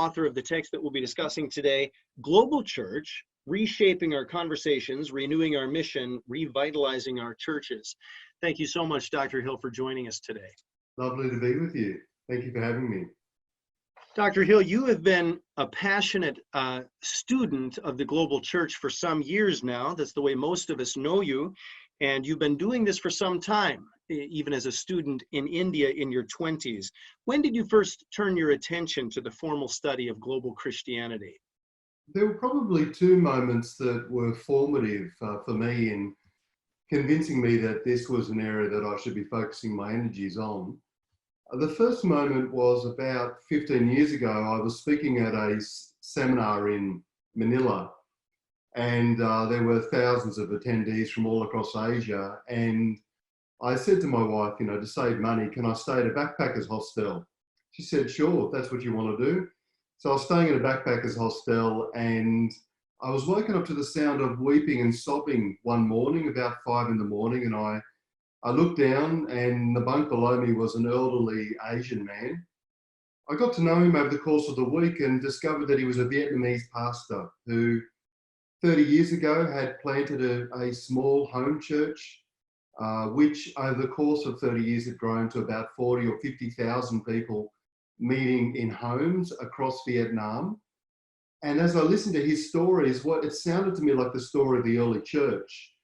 author of the text that we'll be discussing today, Global Church, Reshaping Our Conversations, Renewing Our Mission, Revitalizing Our Churches. Thank you so much, Dr. Hill, for joining us today. Lovely to be with you. Thank you for having me. Dr. Hill, you have been a passionate student of the Global Church for some years now. That's the way most of us know you. And you've been doing this for some time, even as a student in India in your 20s. When did you first turn your attention to the formal study of global Christianity? There were probably two moments that were formative for me in convincing me that this was an area that I should be focusing my energies on. The first moment was about 15 years ago. I was speaking at a seminar in Manila, and there were thousands of attendees from all across Asia. And I said to my wife, to save money, can I stay at a backpackers hostel? She said, sure, if that's what you want to do. So I was staying at a backpackers hostel, and I was woken up to the sound of weeping and sobbing one morning, about 5 in the morning, and I looked down, and the bunk below me was an elderly Asian man. I got to know him over the course of the week and discovered that he was a Vietnamese pastor who 30 years ago had planted a small home church, which over the course of 30 years had grown to about 40 or 50,000 people meeting in homes across Vietnam. And as I listened to his stories, it sounded to me like the story of the early church.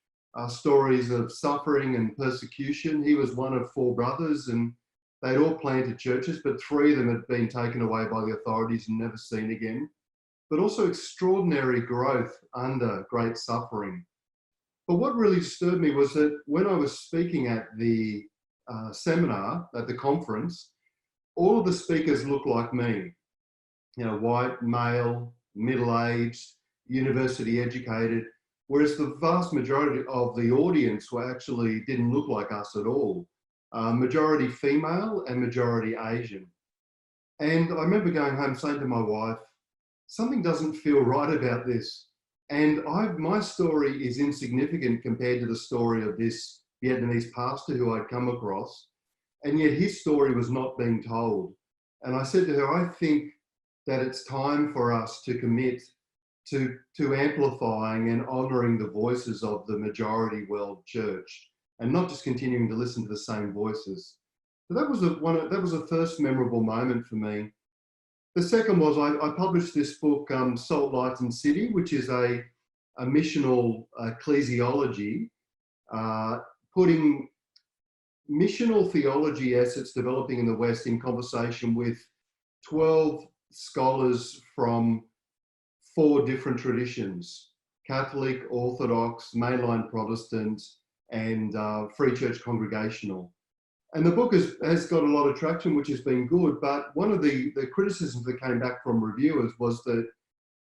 Stories of suffering and persecution. He was one of 4 brothers, and they'd all planted churches, but 3 of them had been taken away by the authorities and never seen again. But also extraordinary growth under great suffering. But what really disturbed me was that when I was speaking at the seminar, at the conference, all of the speakers looked like me. White, male, middle-aged, university educated, whereas the vast majority of the audience didn't look like us at all. Majority female and majority Asian. And I remember going home saying to my wife, something doesn't feel right about this. And my story is insignificant compared to the story of this Vietnamese pastor who I'd come across, and yet his story was not being told. And I said to her, I think that it's time for us to commit to amplifying and honouring the voices of the majority world church, and not just continuing to listen to the same voices. So that was a first memorable moment for me. The second was I published this book, Salt, Light and City, which is a missional ecclesiology, putting missional theology as it's developing in the West in conversation with 12 scholars from 4 different traditions: Catholic, Orthodox, mainline Protestant, and Free Church Congregational. And the book has got a lot of traction, which has been good, but one of the criticisms that came back from reviewers was that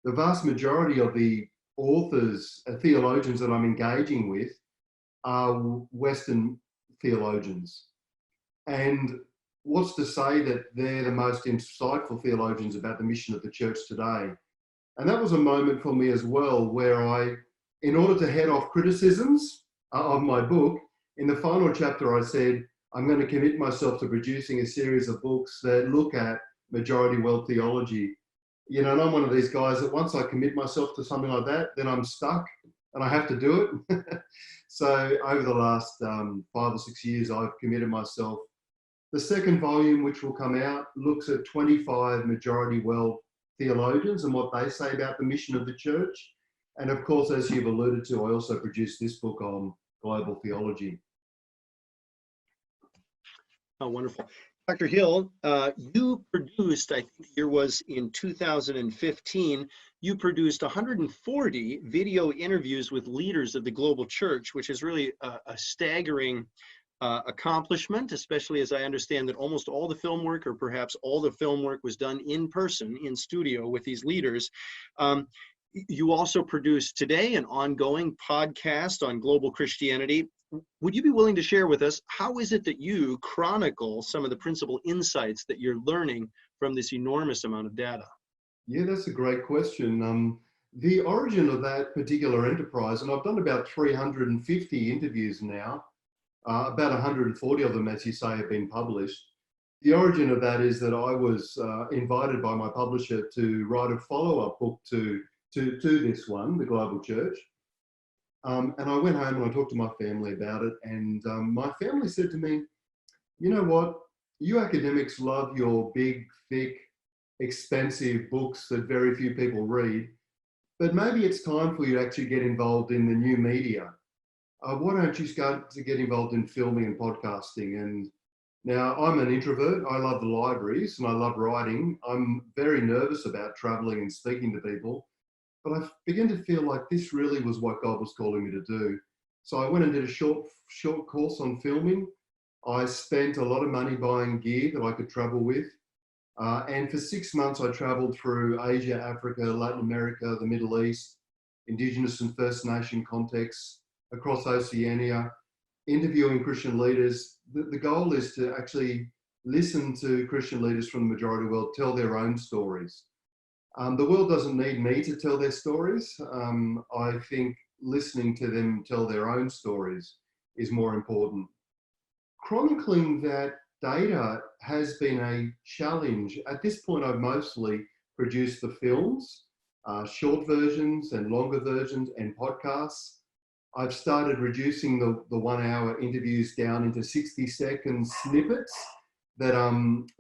the vast majority of the authors, theologians that I'm engaging with, are Western theologians. And what's to say that they're the most insightful theologians about the mission of the church today? And that was a moment for me as well, where in order to head off criticisms of my book, in the final chapter I said, I'm going to commit myself to producing a series of books that look at majority world theology. And I'm one of these guys that once I commit myself to something like that, then I'm stuck and I have to do it. So over the last 5 or 6 years, I've committed myself. The second volume, which will come out, looks at 25 majority world theologians and what they say about the mission of the church. And of course, as you've alluded to, I also produced this book on global theology. Oh, wonderful. Dr. Hill, you produced, I think the year was in 2015, you produced 140 video interviews with leaders of the global church, which is really a staggering accomplishment, especially as I understand that almost all the film work, or perhaps all the film work, was done in person, in studio with these leaders. You also produced today an ongoing podcast on global Christianity. Would you be willing to share with us, how is it that you chronicle some of the principal insights that you're learning from this enormous amount of data? Yeah, that's a great question. The origin of that particular enterprise, and I've done about 350 interviews now, about 140 of them, as you say, have been published. The origin of that is that I was invited by my publisher to write a follow-up book to this one, The Global Church. And I went home and I talked to my family about it. And my family said to me, you know what? You academics love your big, thick, expensive books that very few people read, but maybe it's time for you to actually get involved in the new media. Why don't you start to get involved in filming and podcasting? And now I'm an introvert. I love the libraries and I love writing. I'm very nervous about traveling and speaking to people, but I began to feel like this really was what God was calling me to do. So I went and did a short course on filming. I spent a lot of money buying gear that I could travel with. And for 6 months, I traveled through Asia, Africa, Latin America, the Middle East, Indigenous and First Nation contexts, across Oceania, interviewing Christian leaders. The goal is to actually listen to Christian leaders from the majority world tell their own stories. The world doesn't need me to tell their stories. I think listening to them tell their own stories is more important. Chronicling that data has been a challenge. At this point, I've mostly produced the films, short versions and longer versions and podcasts. I've started reducing the 1 hour interviews down into 60-second snippets that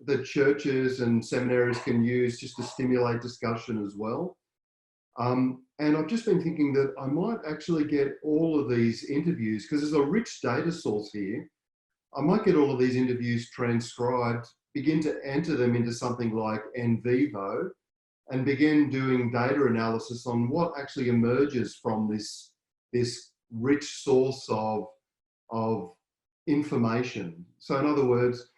the churches and seminaries can use just to stimulate discussion as well. And I've just been thinking that I might actually get all of these interviews, because there's a rich data source here. I might get all of these interviews transcribed, begin to enter them into something like NVivo, and begin doing data analysis on what actually emerges from this rich source of information. So in other words,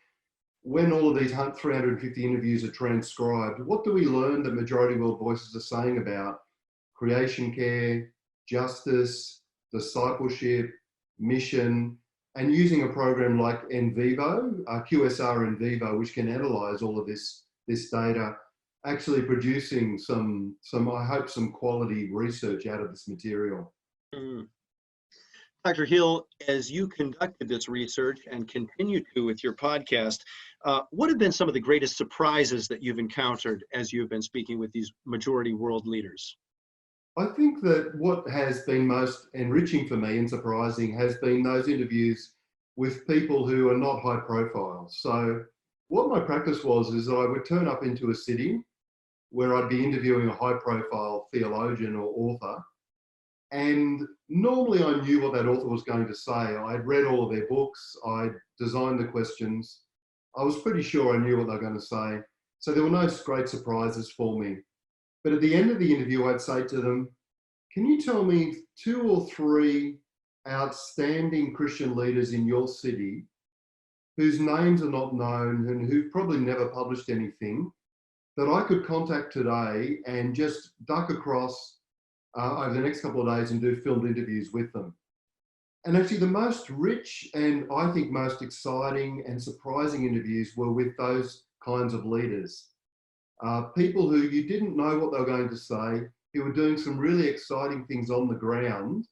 when all of these 350 interviews are transcribed, what do we learn that majority world voices are saying about creation care, justice, discipleship, mission, and using a program like NVivo, QSR NVivo, which can analyze all of this data, actually producing some I hope, some quality research out of this material. Mm. Dr. Hill, as you conducted this research and continue to with your podcast, what have been some of the greatest surprises that you've encountered as you've been speaking with these majority world leaders? I think that what has been most enriching for me and surprising has been those interviews with people who are not high profile. So what my practice was is that I would turn up into a city where I'd be interviewing a high profile theologian or author. And normally I knew what that author was going to say. I'd read all of their books. I'd designed the questions. I was pretty sure I knew what they were going to say. So there were no great surprises for me. But at the end of the interview, I'd say to them, can you tell me 2 or 3 outstanding Christian leaders in your city whose names are not known and who've probably never published anything that I could contact today and just duck across over the next couple of days and do filmed interviews with them? And actually the most rich and I think most exciting and surprising interviews were with those kinds of leaders. People who you didn't know what they were going to say, who were doing some really exciting things on the ground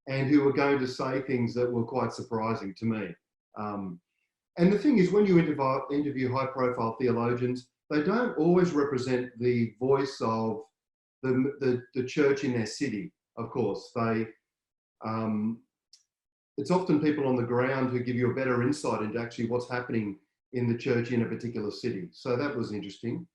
and who were going to say things that were quite surprising to me. And the thing is, when you interview high profile theologians, they don't always represent the voice of the church in their city, of course. It's often people on the ground who give you a better insight into actually what's happening in the church in a particular city. So that was interesting.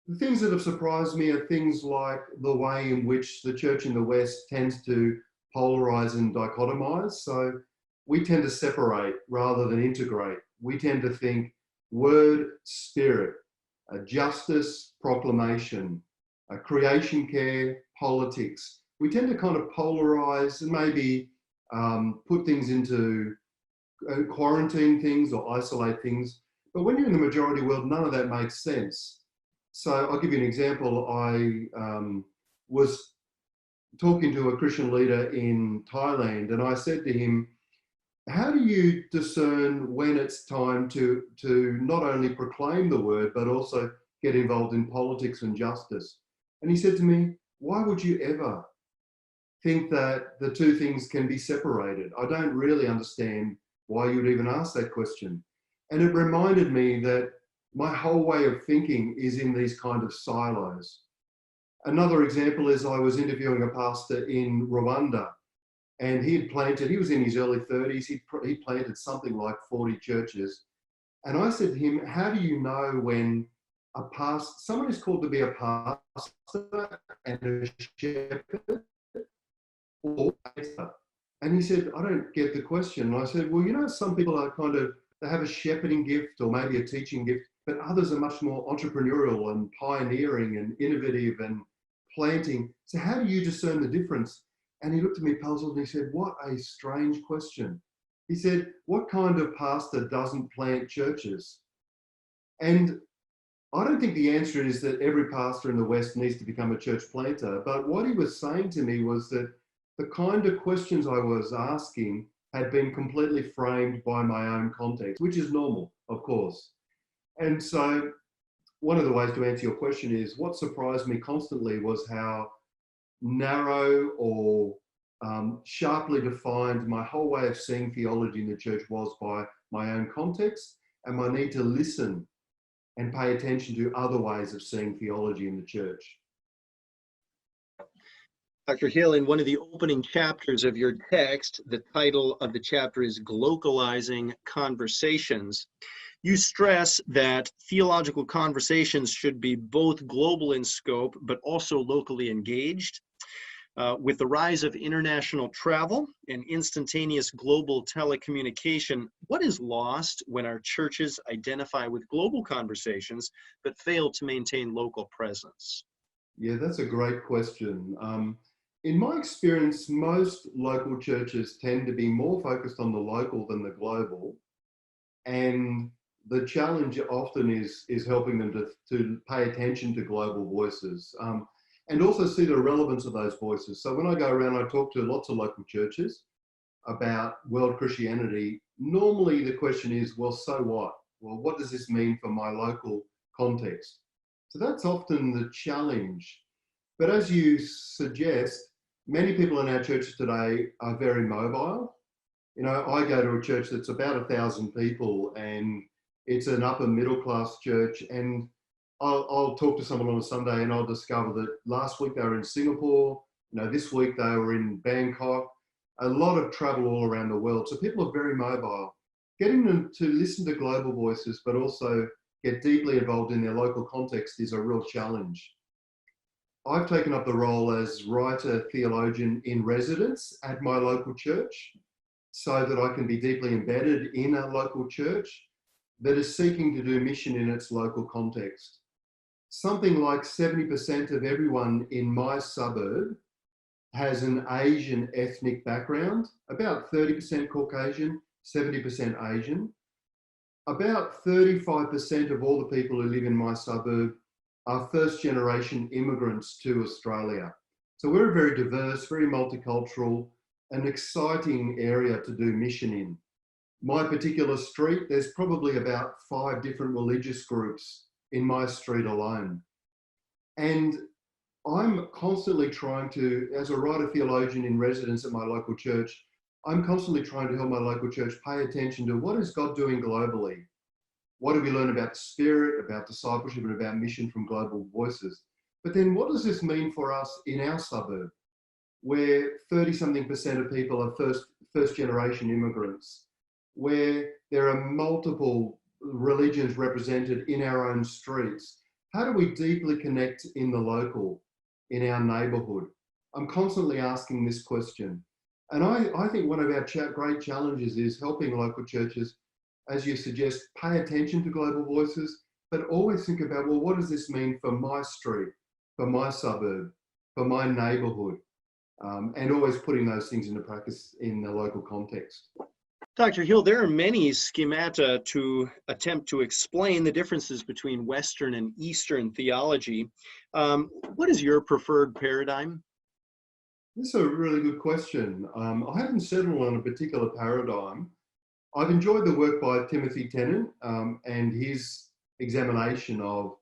The things that have surprised me are things like the way in which the church in the West tends to polarize and dichotomize. So we tend to separate rather than integrate. We tend to think word, spirit, justice, proclamation, creation care, politics. We tend to kind of polarize and maybe put things into quarantine things or isolate things. But when you're in the majority world, none of that makes sense. So I'll give you an example. I was talking to a Christian leader in Thailand, and I said to him, how do you discern when it's time to not only proclaim the word, but also get involved in politics and justice? And he said to me, why would you ever think that the two things can be separated? I don't really understand why you'd even ask that question. And it reminded me that my whole way of thinking is in these kind of silos. Another example is I was interviewing a pastor in Rwanda, and he was in his early 30s, he planted something like 40 churches. And I said to him, how do you know when someone is called to be a pastor and a shepherd or a pastor? And he said, I don't get the question. And I said, well, you know, some people are they have a shepherding gift or maybe a teaching gift, but others are much more entrepreneurial and pioneering and innovative and planting. So how do you discern the difference? And he looked at me puzzled and he said, what a strange question. He said, what kind of pastor doesn't plant churches? And I don't think the answer is that every pastor in the West needs to become a church planter. But what he was saying to me was that the kind of questions I was asking had been completely framed by my own context, which is normal, of course. And so one of the ways to answer your question is what surprised me constantly was how narrow or sharply defined my whole way of seeing theology in the church was by my own context and my need to listen and pay attention to other ways of seeing theology in the church. Dr. Hill, in one of the opening chapters of your text, the title of the chapter is Glocalizing Conversations. You stress that theological conversations should be both global in scope, but also locally engaged. With the rise of international travel and instantaneous global telecommunication, what is lost when our churches identify with global conversations, but fail to maintain local presence? Yeah, that's a great question. In my experience, most local churches tend to be more focused on the local than the global. And the challenge often is helping them to pay attention to global voices and also see the relevance of those voices. So when I go around, I talk to lots of local churches about world Christianity. Normally the question is, well, so what? Well, what does this mean for my local context? So that's often the challenge. But as you suggest, many people in our churches today are very mobile. You know, I go to a church that's about 1,000 people and it's an upper middle class church, and I'll talk to someone on a Sunday and I'll discover that last week they were in Singapore, you know, this week they were in Bangkok, a lot of travel all around the world. So people are very mobile. Getting them to listen to global voices, but also get deeply involved in their local context is a real challenge. I've taken up the role as writer theologian in residence at my local church so that I can be deeply embedded in a local church that is seeking to do mission in its local context. Something like 70% of everyone in my suburb has an Asian ethnic background, about 30% Caucasian, 70% Asian. About 35% of all the people who live in my suburb are first generation immigrants to Australia. So we're a very diverse, very multicultural, an exciting area to do mission in. My particular street, there's probably about 5 different religious groups in my street alone. And I'm constantly trying to, as a writer theologian in residence at my local church, I'm constantly trying to help my local church pay attention to what is God doing globally? What do we learn about the Spirit, about discipleship, and about mission from global voices? But then what does this mean for us in our suburb, where 30-something% of people are first generation immigrants, where there are multiple religions represented in our own streets? How do we deeply connect in the local, in our neighborhood? I'm constantly asking this question. And I think one of our great challenges is helping local churches, as you suggest, pay attention to global voices, but always think about, well, what does this mean for my street, for my suburb, for my neighborhood? And always putting those things into practice in the local context. Dr. Hill, there are many schemata to attempt to explain the differences between Western and Eastern theology. What is your preferred paradigm? This is a really good question. I haven't settled on a particular paradigm. I've enjoyed the work by Timothy Tennant and his examination of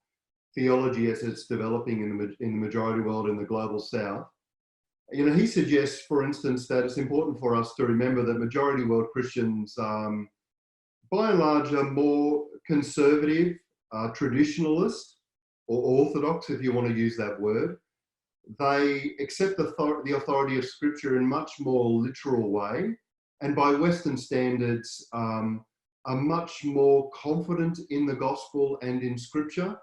theology as it's developing in the majority world in the global South. You know, he suggests, for instance, that it's important for us to remember that majority world Christians, by and large, are more conservative traditionalist or orthodox, if you want to use that word. They accept the authority of Scripture in a much more literal way, and by Western standards, are much more confident in the gospel and in Scripture.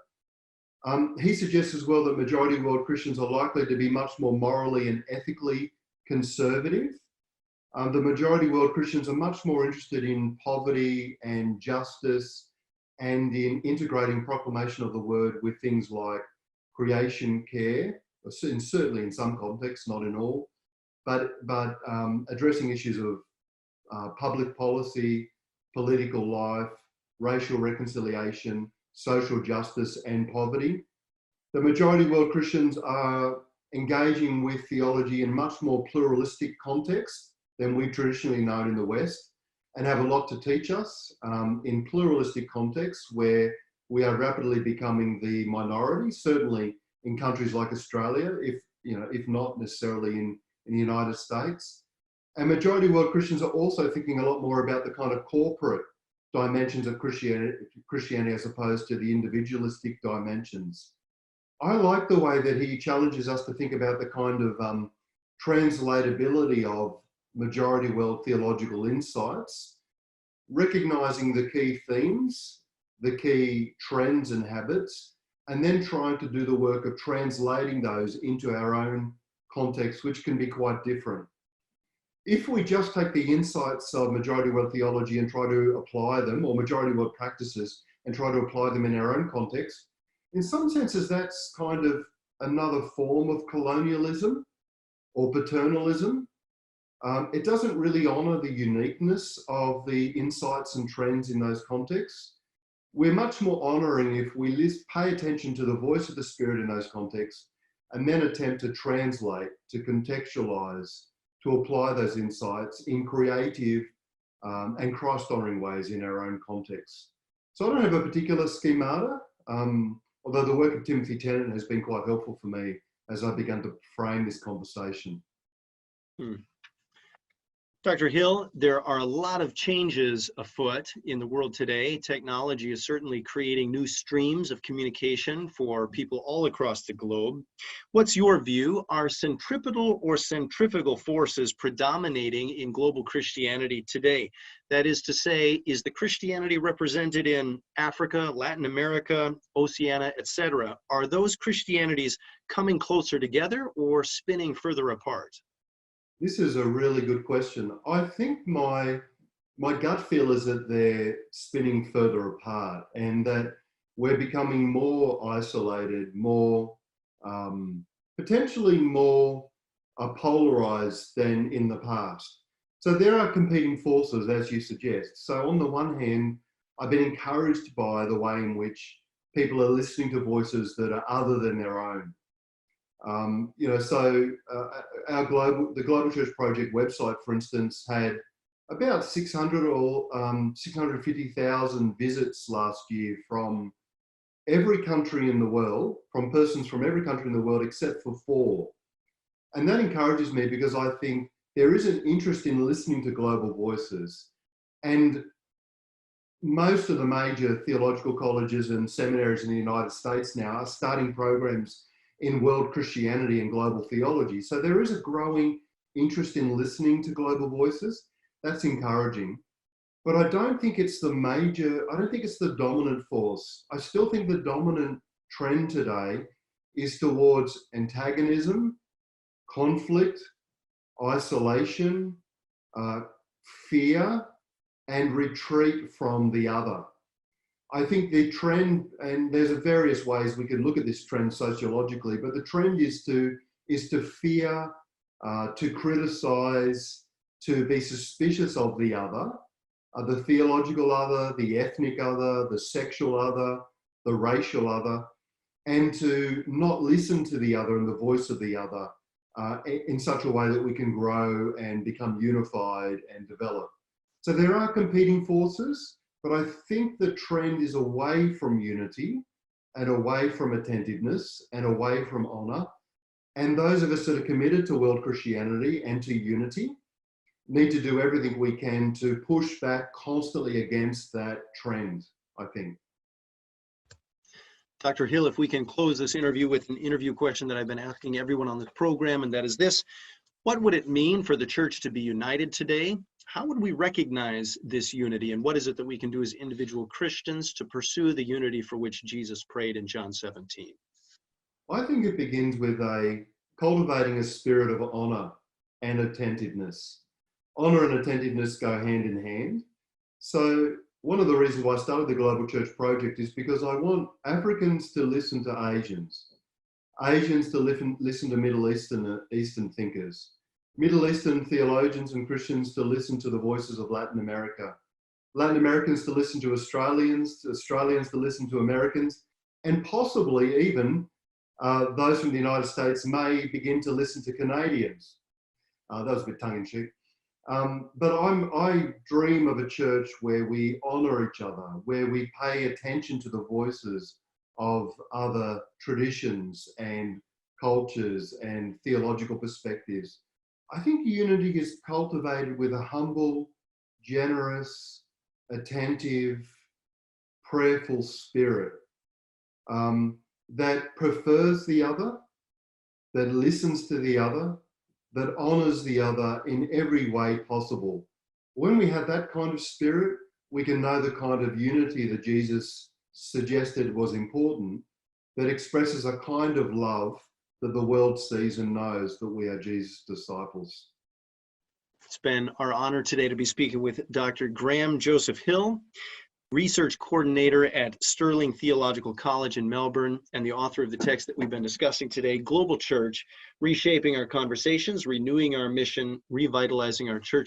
He suggests as well that majority world Christians are likely to be much more morally and ethically conservative. The majority world Christians are much more interested in poverty and justice and in integrating proclamation of the word with things like creation care, and certainly in some contexts, not in all, but addressing issues of public policy, political life, racial reconciliation, social justice, and poverty. The majority world Christians are engaging with theology in much more pluralistic context than we traditionally know in the West, and have a lot to teach us in pluralistic contexts where we are rapidly becoming the minority, certainly in countries like Australia, if not necessarily in the United States. And majority world Christians are also thinking a lot more about the kind of corporate dimensions of Christianity as opposed to the individualistic dimensions. I like the way that he challenges us to think about the kind of translatability of majority world theological insights, recognizing the key themes, the key trends and habits, and then trying to do the work of translating those into our own context, which can be quite different. If we just take the insights of majority world theology and try to apply them, or majority world practices, and try to apply them in our own context, in some senses, that's kind of another form of colonialism or paternalism. It doesn't really honor the uniqueness of the insights and trends in those contexts. We're much more honoring if we pay attention to the voice of the Spirit in those contexts, and then attempt to translate, to contextualize, to apply those insights in creative and Christ-honoring ways in our own context. So I don't have a particular schemata, although the work of Timothy Tennant has been quite helpful for me as I began to frame this conversation. Dr. Hill, there are a lot of changes afoot in the world today. Technology is certainly creating new streams of communication for people all across the globe. What's your view? Are centripetal or centrifugal forces predominating in global Christianity today? That is to say, is the Christianity represented in Africa, Latin America, Oceania, etc.? Are those Christianities coming closer together or spinning further apart? This is a really good question. I think my gut feel is that they're spinning further apart, and that we're becoming more isolated, more potentially more polarized than in the past. So there are competing forces, as you suggest. So on the one hand, I've been encouraged by the way in which people are listening to voices that are other than their own. The Global Church Project website, for instance, had about 600 or 650,000 visits last year from every country in the world, from persons from every country in the world except for 4. And that encourages me because I think there is an interest in listening to global voices. And most of the major theological colleges and seminaries in the United States now are starting programs in world Christianity and global theology. So there is a growing interest in listening to global voices. That's encouraging. But I don't think it's the dominant force. I still think the dominant trend today is towards antagonism, conflict, isolation, fear, and retreat from the other. I think the trend, and there's various ways we can look at this trend sociologically, but the trend is to fear, to criticize, to be suspicious of the other, the theological other, the ethnic other, the sexual other, the racial other, and to not listen to the other and the voice of the other in such a way that we can grow and become unified and develop. So there are competing forces, but I think the trend is away from unity and away from attentiveness and away from honor. And those of us that are committed to world Christianity and to unity need to do everything we can to push back constantly against that trend, I think. Dr. Hill, if we can close this interview with an interview question that I've been asking everyone on this program, and that is this: what would it mean for the church to be united today? How would we recognize this unity, and what is it that we can do as individual Christians to pursue the unity for which Jesus prayed in John 17? I think it begins with cultivating a spirit of honor and attentiveness. Honor and attentiveness go hand in hand. So one of the reasons why I started the Global Church Project is because I want Africans to listen to Asians, Asians to listen to Middle Eastern thinkers, Middle Eastern theologians and Christians to listen to the voices of Latin America, Latin Americans to listen to Australians to listen to Americans, and possibly even those from the United States may begin to listen to Canadians. That was a bit tongue-in-cheek. But I dream of a church where we honor each other, where we pay attention to the voices of other traditions and cultures and theological perspectives. I think unity is cultivated with a humble, generous, attentive, prayerful spirit that prefers the other, that listens to the other, that honors the other in every way possible. When we have that kind of spirit, we can know the kind of unity that Jesus suggested was important, that expresses a kind of love that the world sees and knows that we are Jesus' disciples. It's been our honor today to be speaking with Dr. Graham Joseph Hill, research coordinator at Sterling Theological College in Melbourne, and the author of the text that we've been discussing today, Global Church: Reshaping Our Conversations, Renewing Our Mission, Revitalizing Our Churches.